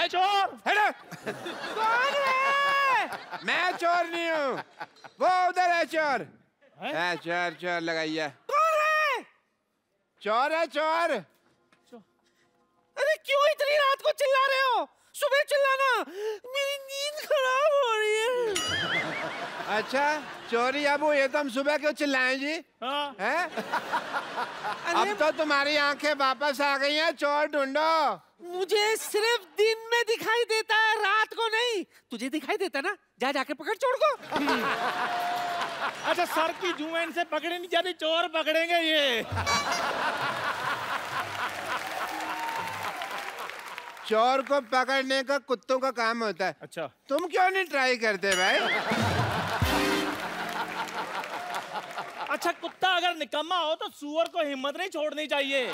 मैं चोर। कौन है? मैं चोर नहीं हूँ, वो उधर है चोर। है चोर, चोर लगाइए। कौन है? चोर है चोर। अरे क्यों इतनी रात को चिल्ला रहे हो? सुबह चिल्लाना, मेरी नींद खराब हो रही है। अच्छा चोरी अबू, ये तो हम सुबह क्यों चिल्लाएं जी? हाँ। हैं? अब तो तुम्हारी आंखें वापस आ गई हैं, चोर ढूंढो। मुझे सिर्फ दिन में दिखाई देता है, रात को नहीं। तुझे दिखाई देता ना? जा जाके पकड़ चोर को। अच्छा सर की जुएं से पकड़े नहीं जाती, चोर पकड़ेंगे ये। चोर को पकड़ने का कुत्तों का काम होता है। अच्छा तुम क्यों नहीं ट्राई करते भाई? अच्छा कुत्ता अगर निकम्मा हो तो सूअर को हिम्मत नहीं छोड़नी चाहिए।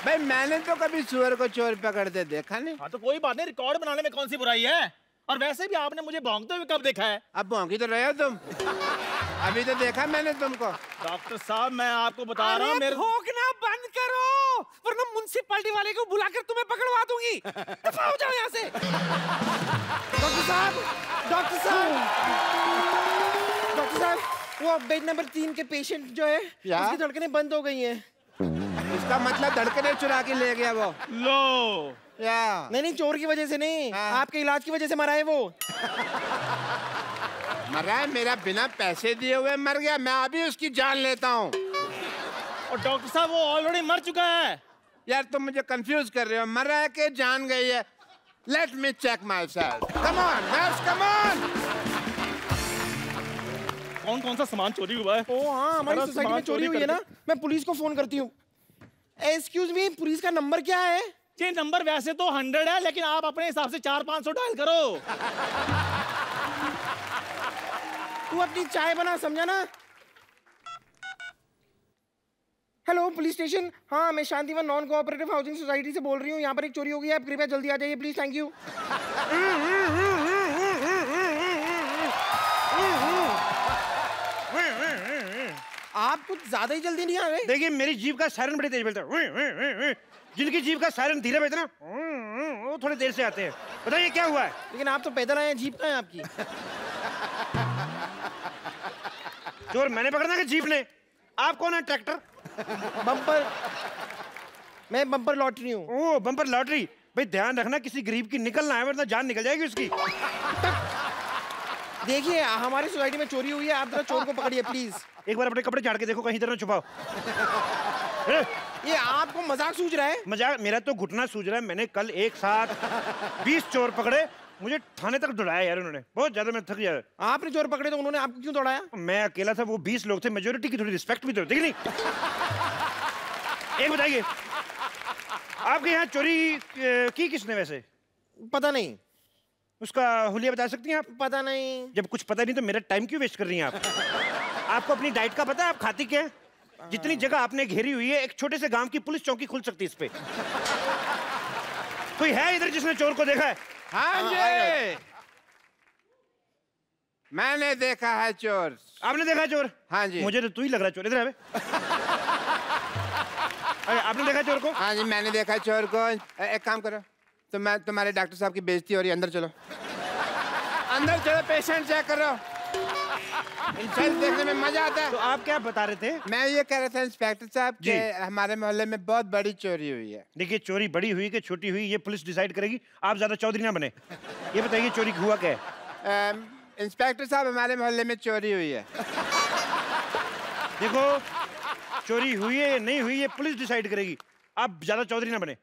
भाई मैंने तो कभी सुअर को चोर पकड़ते देखा नहीं। हाँ तो कोई बात नहीं, रिकॉर्ड बनाने में कौन सी बुराई है। और वैसे भी आपने मुझे भौंकते हुए कब देखा है? अब भौंकी तो रहे हो तुम। अभी तो देखा मैंने तुमको। डॉक्टर साहब मैं आपको बता रहा हूँ, मेरे भौंकना बंद करो, वरना म्युनिसिपैलिटी वाले को बुलाकर तुम्हें पकड़वा दूंगी। दफा हो जाओ यहाँ से। डॉक्टर साहब, डॉक्टर साहब, डॉक्टर साहब, वो बेड नंबर 3 के पेशेंट जो है, उसकी धड़कनें बंद हो गई हैं। इसका मतलब धड़कने चुरा के ले गया वो। लो या नहीं चोर की वजह से नहीं, आपके इलाज की वजह से मरा है वो। मरा है? मेरा बिना पैसे दिए हुए मर गया, मैं अभी उसकी जान लेता हूँ। और डॉक्टर साहब वो ऑलरेडी मर चुका है। यार तुम मुझे कंफ्यूज कर रहे हो, मरा है कि जान गई है? Let me check myself. Come on nurse, come on. कौन कौन सा सामान चोरी हुआ है? ओ हाँ, हमारी सोसाइटी में चोरी हुई है ना। मैं पुलिस को फोन करती हूँ। एक्सक्यूज मी, पुलिस का नंबर क्या है? ये नंबर वैसे तो 100 है, लेकिन आप अपने हिसाब से 400-500 डायल करो। तू अपनी चाय बना, समझा ना? Hello police station. हाँ मैं Shantivan non cooperative housing society से बोल रही हूँ। यहाँ पर एक चोरी हो गई है, आप कृपया जल्दी आ जाइए प्लीज। Thank you. आप कुछ ज्यादा ही जल्दी नहीं आ रहे। देखिए मेरी जीभ का सायरन बड़ी तेज बजता है। जिनकी जीभ का सायरन धीरे बजता है ना, वो थोड़ी देर से आते हैं। बताइए क्या हुआ है? लेकिन आप तो पैदल आए हैं, जीप कहाँ है आपकी? चोर मैंने पकड़ना कि जीप ने? आप कौन है? ट्रैक्टर? बम्पर। मैं बम्पर लॉटरी हूँ। ओह बम्पर लॉटरी। भाई ध्यान रखना किसी गरीब की निकलना है, वरना जान निकल जाएगी उसकी। देखिए हमारी सोसाइटी में चोरी हुई है, आप जरा चोर को पकड़िए प्लीज। एक बार अपने कपड़े झाड़ के देखो, कहीं इधर ना छुपाओ। ये आपको मजाक सूझ रहा है? मजाक? मेरा तो घुटना सूझ रहा है। मैंने कल एक साथ 20 चोर पकड़े, मुझे थाने तक दौड़ाया यार उन्होंने। बहुत ज्यादा मैं थक गया। आपने चोर पकड़े तो उन्होंने आपको क्यों दौड़ाया? मैं अकेला था, वो 20 लोग थे, मेजोरिटी की थोड़ी रिस्पेक्ट भी तो होती नहीं। एक बताइए, आपके यहाँ चोरी की किसने वैसे? पता नहीं। उसका हुलिया बता सकती हैं आप? पता नहीं। जब कुछ पता नहीं तो मेरा टाइम क्यों वेस्ट कर रही हैं आप? आपको अपनी डाइट का पता है? आप खाती क्या है? जितनी जगह आपने घेरी हुई है, एक छोटे से गांव की पुलिस चौकी खुल सकती है इस पे। कोई है इधर जिसने चोर को देखा है? हाँ जी, मैंने देखा है चोर। आपने देखा है चोर? हाँ जी। मुझे तो तू ही लग रहा है चोर। इधर अरे आपने देखा चोर को? हाँ जी मैंने देखा है चोर को। एक काम करो, तो मैं तुम्हारे डॉक्टर साहब की बेइज्जती हो रही है, अंदर चलो। अंदर चलो, पेशेंट चेक करो। इंसान देखने में मजा आता है। तो आप क्या बता रहे थे? मैं ये कह रहा था इंस्पेक्टर साहब कि हमारे मोहल्ले में बहुत बड़ी चोरी हुई है। देखिए चोरी बड़ी हुई कि छोटी हुई ये पुलिस डिसाइड करेगी, आप ज्यादा चौधरी ना बने। ये बताइए चोरी हुआ क्या है? इंस्पेक्टर साहब हमारे मोहल्ले में चोरी हुई है। देखो चोरी हुई है या नहीं हुई ये पुलिस डिसाइड करेगी, आप ज्यादा चौधरी ना बने।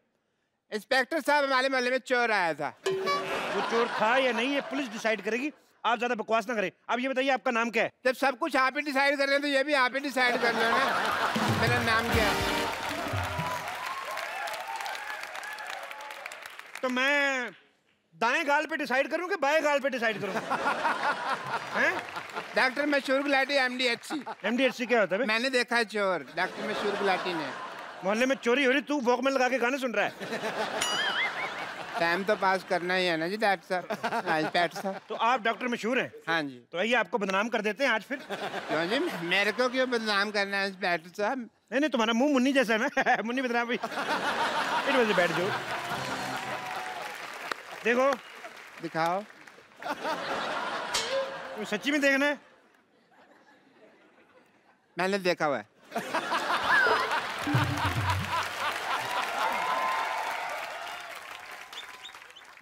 इंस्पेक्टर साहब हमारे मोहल्ले में चोर आया था। वो चोर था या नहीं ये पुलिस डिसाइड करेगी, आप ज्यादा बकवास ना करें। अब ये बताइए आपका नाम क्या है? जब सब कुछ आप ही डिसाइड कर रहे हैं तो ये भी आप ही डिसाइड कर लो ना। मेरा नाम क्या है? तो मैं दाएं गाल पे डिसाइड करूं कि बाएं गाल पे डिसाइड करूं? हैं? डॉक्टर मशहूर गुलाटी MDHC। MDHC क्या होता है? मैंने देखा है चोर, डॉक्टर मशहूर गुलाटी ने। मोहल्ले में चोरी हो रही, तू वॉकमैन लगा के गाने सुन रहा है? टाइम तो पास करना ही है ना जी डॉक्टर साहब। हाँ इंस्पेक्टर साहब। तो आप डॉक्टर मशहूर हैं? हाँ जी। तो आइए आपको बदनाम कर देते हैं आज फिर। क्यों जी, मेरे को क्यों बदनाम करना है इंस्पेक्टर साहब? नहीं तुम्हारा मुंह मुन्नी जैसा है ना। मुन्नी बदनाम भाई। It was a bad joke. देखो, दिखाओ। तो सच्ची में देखना है? मैंने देखा हुआ है।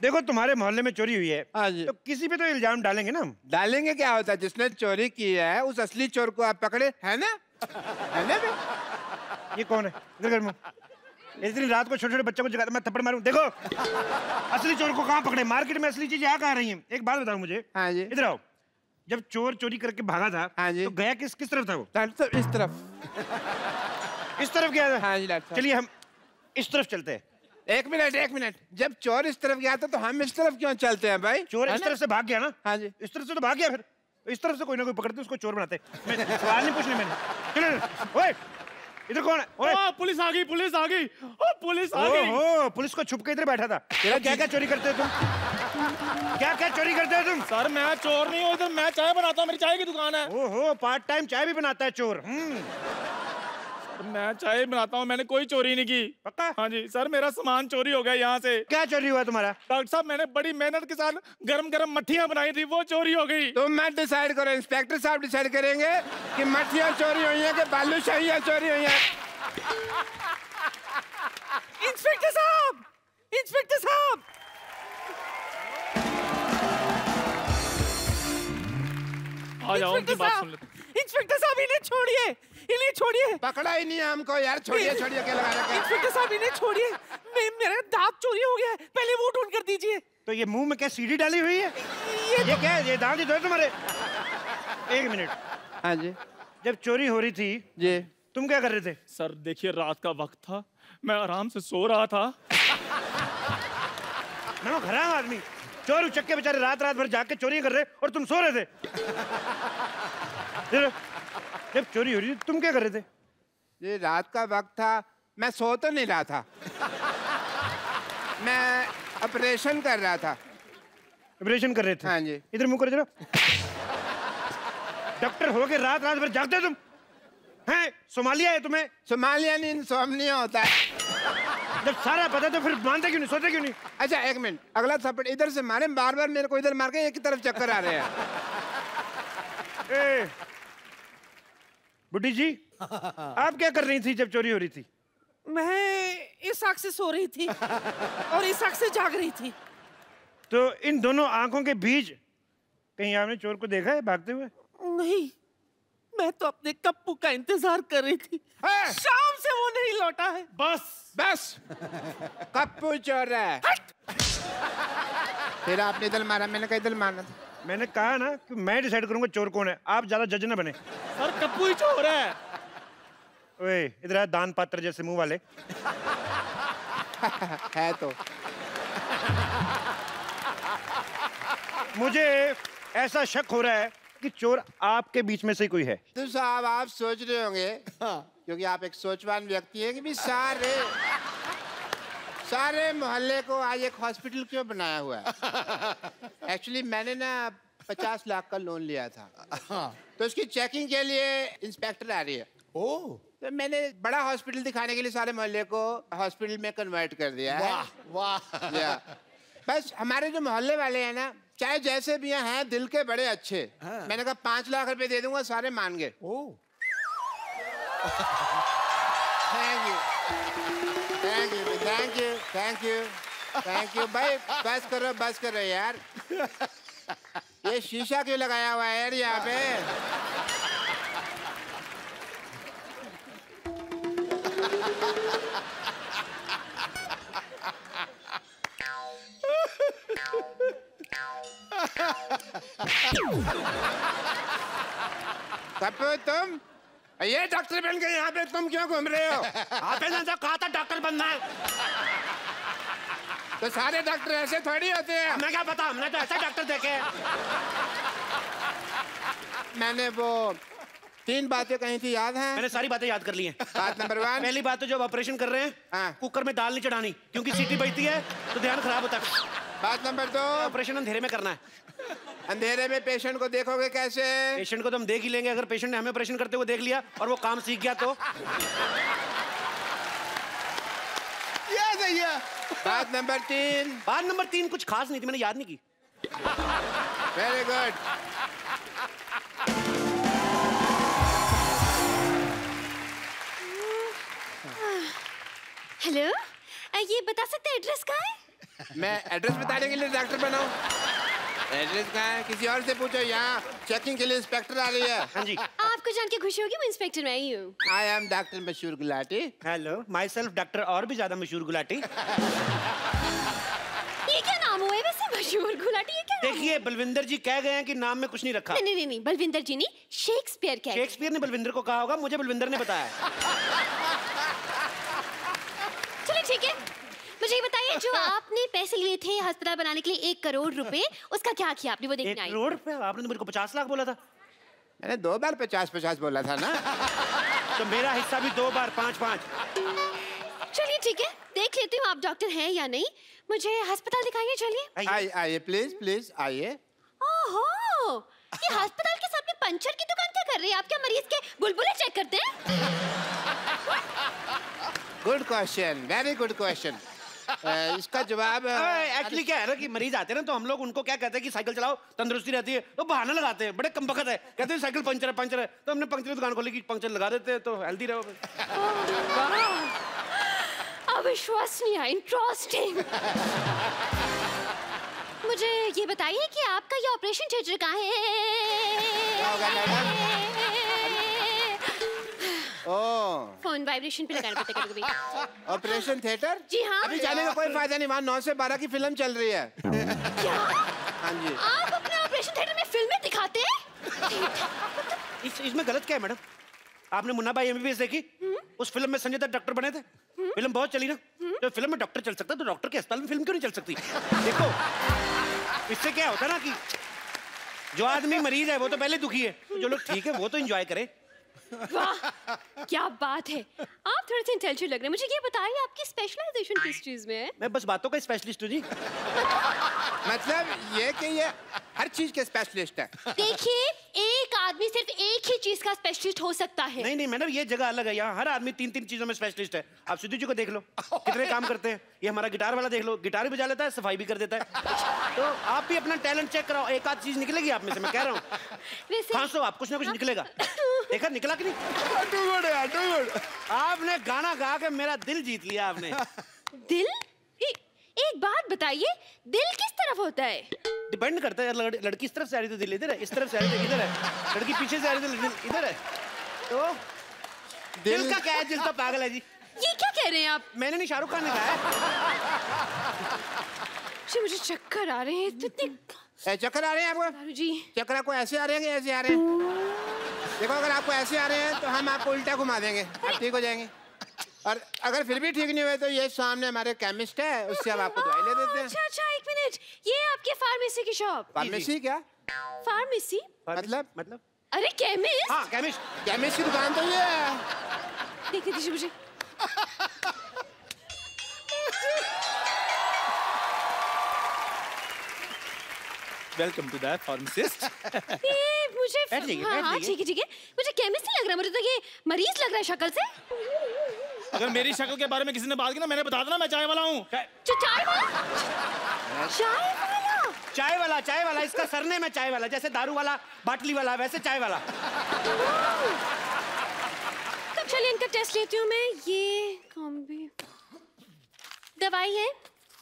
देखो, तुम्हारे मोहल्ले में चोरी हुई है। हाँ जी। तो किसी पे तो इल्जाम डालेंगे ना हम। डालेंगे, क्या होता है? जिसने चोरी की है उस असली चोर को आप पकड़े, है ना? है ना बे? ये कौन है? इधर कर मुंह। इतनी रात को छोटे छोटे बच्चों को जगाता, मैं थप्पड़ मारूं। देखो, असली चोर को कहाँ पकड़े? मार्केट में असली चीजें कहाँ रही हैं? एक बात बताओ मुझे। हाँ जी। इधर आओ। जब चोर चोरी करके भागा था, हाँ जी। तो गया किस किस तरफ था वो? डॉक्टर साहब, इस तरफ। इस तरफ गया था? हाँ जी डॉक्टर साहब। चलिए हम इस तरफ चलते हैं। एक मिनट। जब चोर इस तरफ गया था तो हम इस तरफ क्यों चलते हैं भाई? चोर है इस ना? तरफ से भाग गया ना? हाँ जी। इस तरफ से तो भाग गया, फिर इस तरफ से कोई ना कोई पकड़ते उसको चोर बनाते। मैं सवाल नहीं पूछने मैंने। चलो, ओए, इधर कौन है? ओए, पुलिस आ गई, पुलिस आ गई, ओ पुलिस आ गई। ओहो, पुलिस को छुप के इधर बैठा था। तेरा क्या क्या चोरी करते हो तुम? क्या क्या चोरी करते हो तुम? सर मैं चोर नहीं हूँ, इधर मैं चाय बनाता हूँ, मेरी चाय की दुकान है। ओहो, पार्ट टाइम चाय भी बनाता है चोर। मैं चाय बनाता हूँ, मैंने कोई चोरी नहीं की। पक्का? हाँ जी सर, मेरा सामान चोरी हो गया यहाँ से। क्या चोरी हुआ तुम्हारा? डॉक्टर साहब, मैंने बड़ी मेहनत के साथ गरम गरम मट्ठियाँ बनाई थी, वो चोरी हो गई। तो मैं डिसाइड करो, इंस्पेक्टर साहब डिसाइड करेंगे कि मट्ठियाँ चोरी हुई हैं कि बालूशाहियाँ चोरी हुई हैं। इंस्पेक्टर साहब, इंस्पेक्टर साहब, आ जाओ, उनकी बात सुन लेते। इंस्पेक्टर साहब, इन्हें छोड़िए, इन्हें छोड़िए। पकड़ा ही नहीं है हमको यार, छोड़िए के लगा रखे। इंस्पेक्टर साहब, इन्हें छोड़िए। मेरा दांत चोरी हो गया है, पहले वो ढूंढ कर दीजिए। तो ये मुंह में क्या सीढ़ी डाली हुई है? ये क्या है? ये दांत ही तो है तुम्हारे। एक मिनट। हाँ जी। जब चोरी हो रही थी जी। तुम क्या कर रहे थे? सर देखिए, रात का वक्त था, मैं आराम से सो रहा था। मैं हराम आदमी। चोर उचक्के बेचारे रात रात भर जाग के चोरी कर रहे और तुम सो रहे थे। जब चोरी हो रही थी तुम क्या कर रहे थे? ये रात का वक्त था, मैं सो तो नहीं रहा था, मैं ऑपरेशन कर रहा था। ऑपरेशन कर रहे थे? हाँ जी। इधर मुंह कर जरा। डॉक्टर हो के रात रात भर जागते हो तुम? हैं? सोमालिया है तुम्हें? सोमालिया नहीं, इंसोम्निया होता है। जब सारा पता तो फिर मानते क्यों नहीं, सोते क्यों नहीं? अच्छा एक मिनट, अगला थप्पड़ इधर से मारे, बार बार मेरे को इधर मार के एक ही तरफ चक्कर आ रहे हैं। ए, बुड्ढी जी, आप क्या कर रही थी जब चोरी हो रही थी? मैं इस आँख से सो रही थी और इस आँख से जाग रही थी। तो इन दोनों आंखों के बीच कहीं आपने चोर को देखा है भागते हुए? नहीं, मैं तो अपने कप्पू का इंतजार कर रही थी। है? शाम से वो नहीं लौटा है। बस कप्पू चोर है। फिर आपने इधर मारा, मैंने कहा इधर मारना था। मैंने कहा ना कि मैं डिसाइड करूंगा चोर कौन है, आप ज्यादा जज न बने। सर कप्पू ही चोर है। ओए, इधर आ, दान पात्र जैसे मुंह वाले। है तो। मुझे ऐसा शक हो रहा है कि चोर आपके बीच में से कोई है। तो साहब आप सोच रहे होंगे, क्योंकि आप एक सोचवान व्यक्ति हैं, कि भी सारे मोहल्ले को आज एक हॉस्पिटल क्यों बनाया हुआ है। एक्चुअली मैंने ना 50 लाख का लोन लिया था, तो उसकी चेकिंग के लिए इंस्पेक्टर आ रही है। तो मैंने बड़ा हॉस्पिटल दिखाने के लिए सारे मोहल्ले को हॉस्पिटल में कन्वर्ट कर दिया है। वाह। बस हमारे जो मोहल्ले वाले हैं ना, चाहे जैसे भी हैं, दिल के बड़े अच्छे। मैंने कहा 5 लाख रुपए दे दूंगा, सारे मान गए। थैंक यू भाई, बस करो यार। ये शीशा क्यों लगाया हुआ है यार यहाँ पे? कप्पू तुम, ये डॉक्टर बन के यहाँ पे तुम क्यों घूम रहे हो? आपने तो कहा था डॉक्टर बनना है। तो सारे डॉक्टर ऐसे थोड़ी होते हैं। हमें क्या पता, हमने तो ऐसे डॉक्टर देखे। मैंने वो 3 बातें कही थी, याद है? मैंने सारी बातें याद कर ली हैं। बात नंबर 1, पहली बात तो जब ऑपरेशन कर रहे हैं, हाँ। कुकर में दाल नहीं चढ़ानी, क्योंकि सीटी बजती है तो ध्यान खराब होता है। बात नंबर 2, ऑपरेशन अंधेरे में करना है। अंधेरे में पेशेंट को देखोगे कैसे? पेशेंट को तो हम देख ही लेंगे, अगर पेशेंट ने हमें ऑपरेशन करते हुए देख लिया और वो काम सीख गया तो। भैया। बात नंबर 3। बात नंबर 3 कुछ खास नहीं थी, मैंने याद नहीं की। Very good. हेलो, ये बता सकते हैं एड्रेस कहाँ है? मैं एड्रेस बताने के लिए डॉक्टर बनाऊं? एड्रेस कहाँ है? किसी और से पूछो। यहाँ चेकिंग के लिए इंस्पेक्टर आ रही है। हाँ जी। आपको जान के खुशी होगी, मैं इंस्पेक्टर मैं ही हूँ। आई एम डॉक्टर मशहूर Gulati. Hello, my self doctor और भी ज्यादा मशहूर गुलाटी। ये क्या नाम हुआ है वैसे, मशहूर गुलाटी? ये क्या नाम देखिए, बलविंदर जी कह गए हैं कि नाम में कुछ नहीं रखा। नहीं, बलविंदर जी नहीं, शेक्सपियर कह गए। शेक्सपियर ने बलविंदर को कहा होगा, मुझे बलविंदर ने बताया। चलिए ठीक है, मुझे ये बताइए, जो आपने पैसे लिए थे अस्पताल बनाने के लिए 1 करोड़ रुपए, उसका क्या किया आपने? वो देखने 1 आई। करोड़ रुपए? आपने तो मेरे को 50 लाख बोला था। मैंने 2 बार 50-50 बोला था ना। तो मेरा हिस्सा भी 2 बार 5-5। चलिए ठीक है, देख लेती हूँ आप डॉक्टर हैं या नहीं। मुझे अस्पताल दिखाइए, चलिए। आइए प्लीज प्लीज आइए। ओहो, ये अस्पताल के सामने पंचर की दुकान क्या कर रही है? आप क्या मरीज के बुलबुले चेक करते हैं? Good question, very good question. इसका जवाब एक्चुअली क्या है ना कि मरीज आते हैं ना, तो हम लोग उनको क्या कहते हैं कि साइकिल चलाओ, तंदुरुस्ती रहती है। तो बहाना लगाते हैं, बड़े कमबख्त है, कहते हैं साइकिल पंचर है। तो हमने पंचर की दुकान खोली कि पंचर लगा देते हैं तो हेल्दी रहो। अविश्वसनीय, इंटरेस्टिंग। मुझे ये बताइए कि आपका ये ऑपरेशन थिएटर कहाँ है? फोन वाइब्रेशन पे लगाना पड़ता है कभी। Operation theatre? जी हाँ। अभी जाने का कोई फायदा नहीं, वहाँ 9 से 12 की फिल्म चल रही है। क्या? हाँ जी। आप अपने ऑपरेशन थिएटर में फिल्में दिखाते हैं? इसमें गलत क्या है मैडम? आपने मुन्ना भाई एमबीबीएस देखी? उस फिल्म में संजय दत्त डॉक्टर बने थे। फिल्म बहुत चली ना। तो फिल्म में डॉक्टर चल सकता है, तो डॉक्टर के अस्पताल में फिल्म क्यों नहीं चल सकती? देखो, इससे क्या होता है ना कि जो आदमी मरीज है वो तो पहले दुखी है, तो जो लोग ठीक है वो तो एंजॉय करे। वाह, क्या बात है। आप थोड़े से इंटेलिजेंट लग रहे हैं। मुझे ये बताइए, आपकी स्पेशलाइजेशन किस चीज में है? मैं बस बातों का स्पेशलिस्ट हूँ जी। मतलब ये कि ये हर चीज के स्पेशलिस्ट है। देखिए, एक आदमी सिर्फ एक ही चीज का स्पेशलिस्ट हो सकता है। नहीं मैडम, ये जगह अलग है। यहाँ हर आदमी 3-3 चीजों में स्पेशलिस्ट है। आप सिद्धू जी को देख लो, कितने काम करते हैं। ये हमारा गिटार वाला देख लो, गिटार भी बजा लेता है, सफाई भी कर देता है। तो आप भी अपना टैलेंट चेक कराओ, एक आध चीज निकलेगी आप में से, मैं कह रहा हूँ। खांसो आप, कुछ ना कुछ निकलेगा। देखा निकला कि नहीं? आपने गाना गा के मेरा दिल जीत लिया आपने। दिल? एक बात बताइए, दिल किस तरफ होता है? डिपेंड करता है। लड़की इस तरफ से आ रही तो दिल इधर है, इस तरफ से आ रही तो इधर है, लड़की पीछे से आ रही तो दिल इधर है। तो दिल का क्या है? दिल तो पागल है जी। ये क्या कह रहे हैं आप? मैंने नहीं, शाहरुख खान ने कहा है। मुझे चक्कर आ रहे हैं। चक्कर आ रहे हैं आपको? जी। चक्कर आपको ऐसे आ रहे हैं कि ऐसे आ रहे हैं? देखो, अगर आपको ऐसे आ रहे हैं तो हम आपको उल्टा घुमा देंगे, आप ठीक हो जाएंगे। और अगर फिर भी ठीक नहीं हुए तो ये सामने हमारे केमिस्ट है, उससे हम आपको दवाई ले देते हैं। अच्छा, 1 मिनट। ये आपके फार्मेसी की शॉप? फार्मेसी क्या? फार्मेसी मतलब? अरे केमिस्ट। हाँ, केमिस्ट की दुकान तो ये है। देखने दीजिए मुझे। Welcome to the pharmacist. ये मुझे हाँ, ठीक है। मुझे केमिस्ट नहीं लग रहा, मुझे तो ये मरीज लग रहा है शक्ल से। अगर मेरी शक्ल के बारे में किसी ने बात की ना, मैंने बता देना मैं चाय वाला हूँ। चाय वाला इसका सरनेम है चाय वाला। जैसे दारू वाला, बाटली वाला, वैसे चाय वाला। तब चलिए इनका टेस्ट लेती हूँ मैं। ये दवाई है,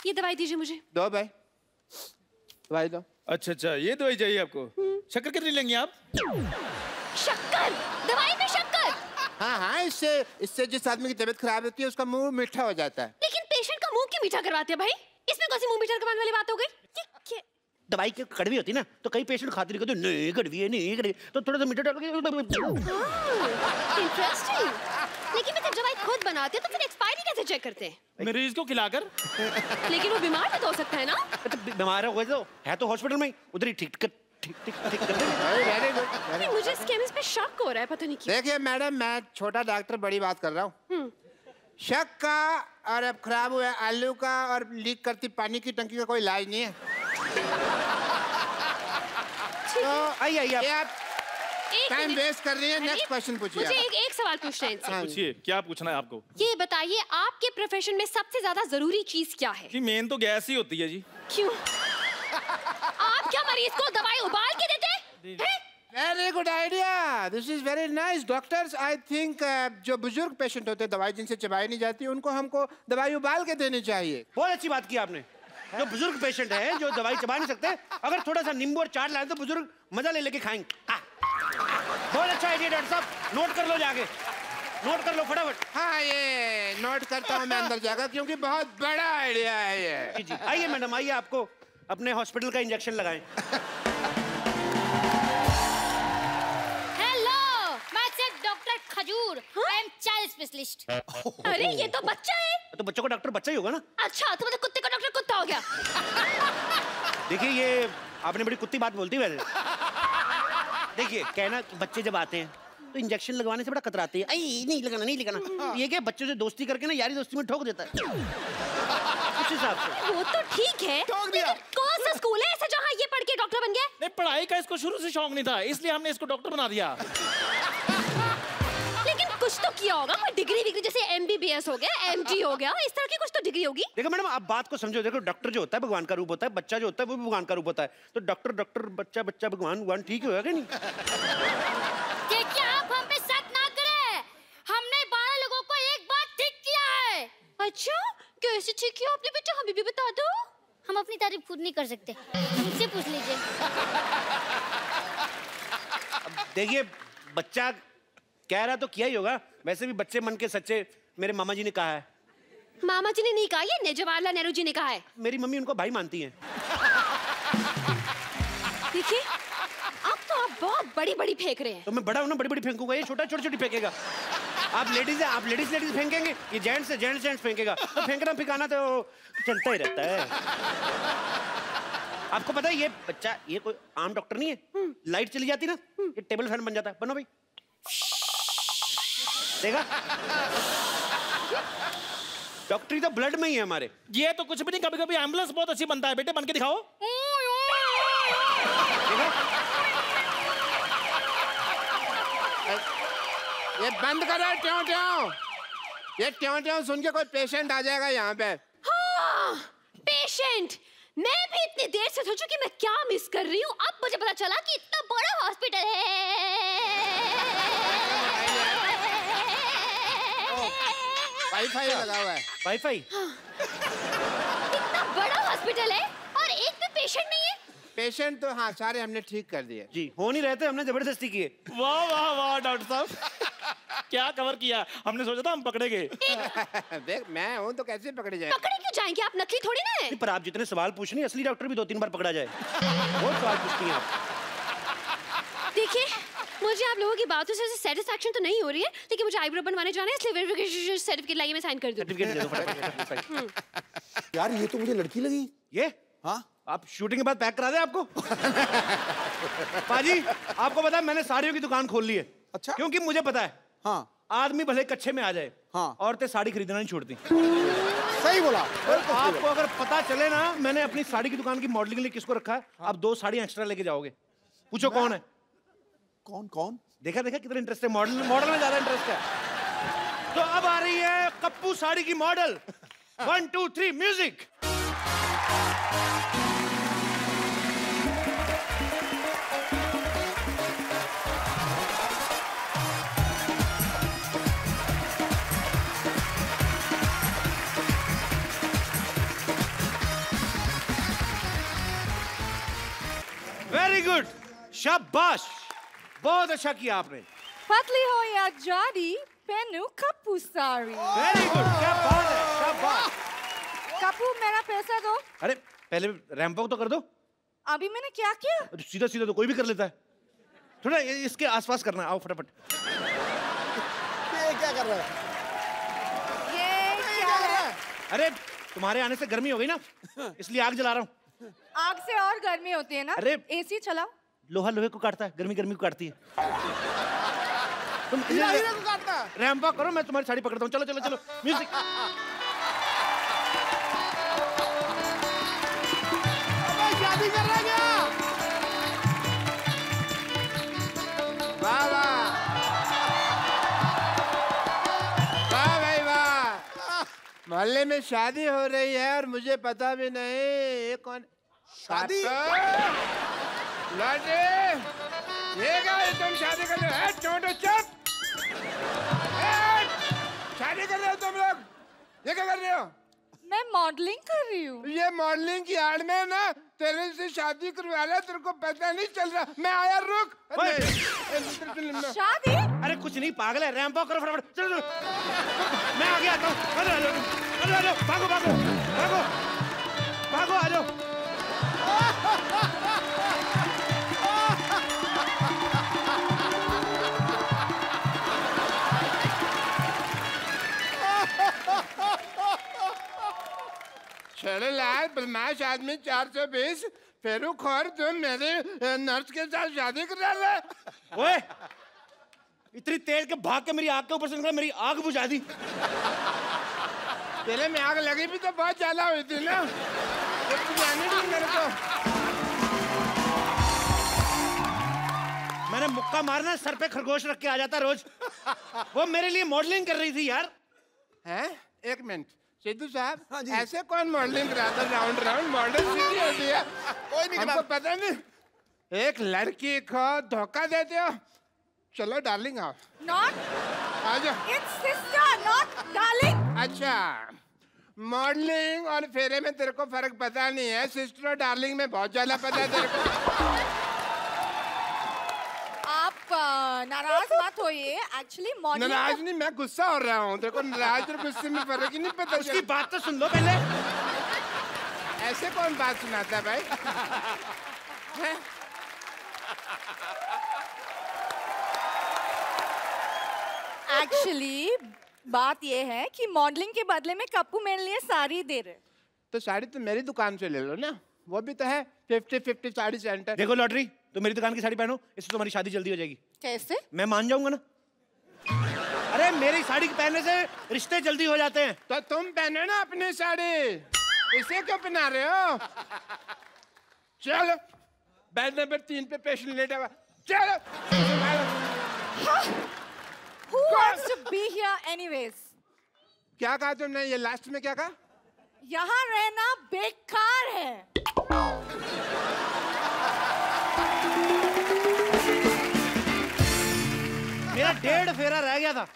ये दवाई दीजिए मुझे। दो भाई, दवाई दो। अच्छा, ये दवाई चाहिए आपको? शक्कर कितनी लेंगे आप? शक्कर? दवाई में शक्कर? हाँ, इससे जिस आदमी की तबीयत खराब होती है उसका मुंह मीठा हो जाता है। लेकिन पेशेंट का मुंह क्यों मीठा करवाते हैं भाई? इसमें कौन सी मुंह मीठा करवाने वाली बात हो गई? दवाई की कड़वी होती ना, तो कई पेशेंट खाते नहीं, कहते नहीं कड़वी है, तो थोड़ा सा मीठा डाल के। इंटरेस्टिंग। लेकिन मैं जब दवाई खुद बनाते हैं तो फिर एक्सपायरी कैसे चेक करते हैं? मरीज को खिलाकर। लेकिन वो बीमार भी तो हो सकता है ना? बीमार हो गए तो है तो हॉस्पिटल में उधर ही ठीक कर देंगे। मुझे इस केमिस्ट पे शक हो रहा है, पता नहीं क्यों। देखिए मैडम, मैं छोटा डॉक्टर बड़ी बात कर रहा हूँ। शक का और अब खराब हुआ आलू का और लीक करती पानी की टंकी का कोई इलाज नहीं है। तो आइए टाइम वेस्ट कर रही है। नेक्स्ट क्वेश्चन पूछिए। मुझे एक सवाल पूछना है इनसे। पूछिए, क्या पूछना है आपको? ये बताइए, आपके प्रोफेशन में सबसे ज्यादा जरूरी चीज क्या है? जी मेन तो गैस ही होती है जी। क्यों? आप क्या मरीज को दवाई उबाल के देते हैं? Very good idea, this is very nice. Doctors I think जो बुजुर्ग पेशेंट होते हैं, दवाई जिनसे चबाई नहीं जाती, उनको हमको दवाई उबाल के देनी चाहिए। बहुत अच्छी बात की आपने। जो बुजुर्ग पेशेंट है, जो दवाई चबा नहीं सकते, अगर थोड़ा सा नींबू और चाट लाए तो बुजुर्ग मजा ले लेके खाएंगे। बहुत अच्छा आइडिया डॉक्टर साहब, नोट कर लो जाके, नोट कर लो फटाफट। हाँ, ये नोट करता हूँ मैं अंदर जाकर, क्योंकि बहुत बड़ा आइडिया है ये। जी आइए मैडम, आइए, आपको अपने हॉस्पिटल का इंजेक्शन लगाएं। खजूर, आई एम चाइल्ड स्पेशलिस्ट। अरे ये तो बच्चा है। तो बच्चों का डॉक्टर बच्चा ही होगा ना? अच्छा, तो मतलब कुत्ते का डॉक्टर कुत्ता हो गया। देखिए, ये आपने बड़ी कुत्ती बात बोलती वैसे। देखिए, कहना बच्चे जब आते हैं तो इंजेक्शन लगवाने से बड़ा कतराते हैं। नहीं लगाना, नहीं लगाना। ये क्या, बच्चों से दोस्ती करके ना यारी दोस्ती में ठोक देता है उस हिसाब से। वो तो ठीक है, लेकिन कौन सा स्कूल है ऐसा जहाँ ये पढ़ के डॉक्टर बन गया? नहीं, पढ़ाई का इसको शुरू से शौक नहीं था, इसलिए हमने इसको डॉक्टर बना दिया। लेकिन कुछ तो किया होगा, कोई डिग्री जैसे MBBS हो गया, MD हो गया, इस तरह की कुछ तो डिग्री होगी। देखो मैडम, आप बात को समझो। देखो, डॉक्टर जो होता है भगवान का रूप होता है, बच्चा जो होता है वो भी भगवान का रूप होता है। तो डॉक्टर बच्चा भगवान ठीक होगा कि नहीं? देखिए, आप हम पे शक ना करें, हमने 12 लोगों को एक बार ठीक किया है। अच्छा, कैसे ठीक किया आपने बेटा, हमें भी बता दो। हम अपनी तारीफ खुद नहीं कर सकते, मुझसे पूछ लीजिए। देखिए, बच्चा कह रहा तो किया ही होगा। वैसे भी बच्चे मन के सच्चे, मेरे मामा जी ने कहा है। मामा जी ने नहीं कहा, ये जवाहरलाल नेहरू जी ने कहा है। मेरी मम्मी उनको भाई मानती हैं। देखिए, अब तो आप बहुत बड़ी फेंक रहे हैं। तो मैं बड़ा हूं ना, बड़ी फेंकूंगा, ये छोटा छोटी फेंकेगा। आप लेडीज है, आप लेडीज फेंकेंगे, ये जेंट्स है, जेंट्स फेंकेगा। तो फेंकना फिकाना तो चलता ही रहता है। आपको पता है, ये बच्चा, ये कोई आम डॉक्टर नहीं है। लाइट चली जाती ना, ये टेबल फैन बन जाता है। बनो भाई, देखा? डॉक्टरी तो ब्लड में ही है हमारे। ये तो कुछ भी नहीं, कभी कभी एम्बुलेंस बहुत अच्छी बनता है। बेटे बन के दिखाओ। देखा? ये बंद करो ट्यों ट्यों। ये ट्यों ट्यों सुन के कोई पेशेंट आ जाएगा यहाँ पे। हाँ, पेशेंट। मैं भी इतनी देर से सोचूं कि मैं क्या मिस कर रही हूँ। अब मुझे पता चला कि इतना बड़ा हॉस्पिटल है। वाईफाई लगा हुआ है। वाईफाई? इतना बड़ा हॉस्पिटल है और एक भी पेशेंट नहीं है। पेशेंट तो हाँ सारे हमने ठीक कर दिए जी। हो नहीं रहे थे, हमने जबरदस्ती किए। वाह वाह वाह डॉक्टर साहब, क्या कवर किया। हमने सोचा था हम पकड़े गए। देख, मैं हूँ तो कैसे पकड़े जाए। पकड़े क्यों जाएंगे, आप नकली थोड़ी ना है। पर आप जितने सवाल पूछ रही हैं, असली डॉक्टर भी 2-3 बार पकड़ा जाए। बहुत सवाल पूछती हैं आप। देखिए, मुझे आप लोगों की बातों से सेटिस्फैक्शन तो नहीं हो रही है, लेकिन मुझे आईब्रो बनवाने जाना है, इसलिए वेरिफिकेशन सर्टिफिकेट लाइए, मैं साइन कर दूं। सर्टिफिकेट दे दो फटाफट। यार ये तो मुझे लड़की लगी। ये? हाँ, आप शूटिंग के बाद पैक करा दे आपको। पाजी, आपको पता है मैंने साड़ियों की दुकान खोल ली है। अच्छा। क्योंकि मुझे पता है, हाँ, आदमी भले कच्चे में आ जाए, हाँ, औरतें साड़ी खरीदना नहीं छोड़ती। सही बोला। आपको अगर पता चले ना, मैंने अपनी साड़ी की दुकान की मॉडलिंग के लिए किसको रखा है, आप 2 साड़ी एक्स्ट्रा लेके जाओगे। पूछो कौन है? कौन? देखा कितना इंटरेस्ट है, मॉडल में ज्यादा इंटरेस्ट है। तो अब आ रही है कप्पू साड़ी की मॉडल। 1 2 3 म्यूजिक। वेरी गुड, शाबाश, बहुत अच्छा किया आपने। पतली हो या जाडी, पेनू कप्पू साड़ी। वेरी गुड, क्या बात है, शाबाश। कप्पू, मेरा पैसा दो। अरे पहले रैंप वॉक तो कर दो। अभी मैंने क्या किया? सीधा सीधा तो कोई भी कर लेता है, थोड़ा इसके आसपास करना है। आओ फटाफट। ये क्या कर रहा है? ये क्या है? अरे तुम्हारे आने से गर्मी हो गई ना, इसलिए आग जला रहा हूँ। आग से और गर्मी होती है ना। अरे एसी चलाओ। लोहा लोहे को काटता है, गर्मी गर्मी को काटती है। तुम हीरा को काटता है। रैंप वॉक करो, मैं तुम्हारी साड़ी पकड़ता हूँ। चलो चलो चलो, म्यूजिक। शादी कर रहा क्या? मोहल्ले में शादी हो रही है और मुझे पता भी नहीं। ये कौन शादी? लौटे ये क्या है? तुम शादी कर रहे हो? छोटो चुप। शादी कर रहे हो तुम लोग? ये क्या कर रहे हो? मैं मॉडलिंग कर रही हूँ। ये मॉडलिंग की आड़ में ना तेरे से शादी करवा रहा, तेरे को पता नहीं चल रहा। मैं आया, रुक। शादी? अरे कुछ नहीं, पागल है। रैंप वॉक करो फटाफट, चलो चलो। मैं आगे आता हूँ। आ जाओ, भागो भागो भागो भागो, आ जाओ। चलो लाल बदमाश आदमी 420 फेरू खोर, तुम मेरे नर्स के साथ शादी करा रहे। ओए, इतनी तेज के भाग के मेरी आग के ऊपर से निकला, मेरी आग बुझा दी। तेरे में आग लगी भी तो बहुत ज्यादा हुई थी ना, नहीं मेरे को। मैंने मुक्का मारना, सर पे खरगोश रख के आ जाता रोज। वो मेरे लिए मॉडलिंग कर रही थी यार। हैं? एक मिनट सिद्धू साहब, हाँ ऐसे कौन मॉडलिंग कराता? राउंड राउंड मॉडल सीधी होती है, कोई नहीं, हमको पता नहीं। एक लड़की को धोखा देते हो। चलो डार्लिंग आओ। Not. आ जाओ। It's sister, not darling. अच्छा, मॉडलिंग और फेरे में तेरे को फर्क पता नहीं है। सिस्टर और डार्लिंग में बहुत ज्यादा पता है तेरे को। आप नाराज मत होइए। Actually modelling. नाराज नहीं, मैं गुस्सा हो रहा हूँ। देखो नाराज और गुस्से में फर्क ही नहीं पता। उसकी बात तो सुन लो पहले। ऐसे कौन बात सुनाता है भाई? एक्चुअली बात ये है कि मॉडलिंग के बदले में कप्पू मेरे लिए साड़ी दे रहे। तो साड़ी तो मेरी दुकान से ले लो ना, वो भी तो है 50-50 साड़ी सेंटर। देखो लॉटरी, तो मेरी दुकान की साड़ी पहनो, इससे तुम्हारी शादी जल्दी हो जाएगी। कैसे? मैं मान जाऊंगा ना। अरे मेरी साड़ी पहनने से रिश्ते जल्दी हो जाते हैं। तो तुम पहनो ना अपनी साड़ी, इसे क्यों पहना रहे हो? चलो बेड नंबर 3 पे पेशेंट लेटा हुआ। चलो। Who wants to be here anyways? क्या कहा तुमने? ये लास्ट में क्या कहा? यहाँ रहना बेकार है। मेरा 1.5 फेरा रह गया था,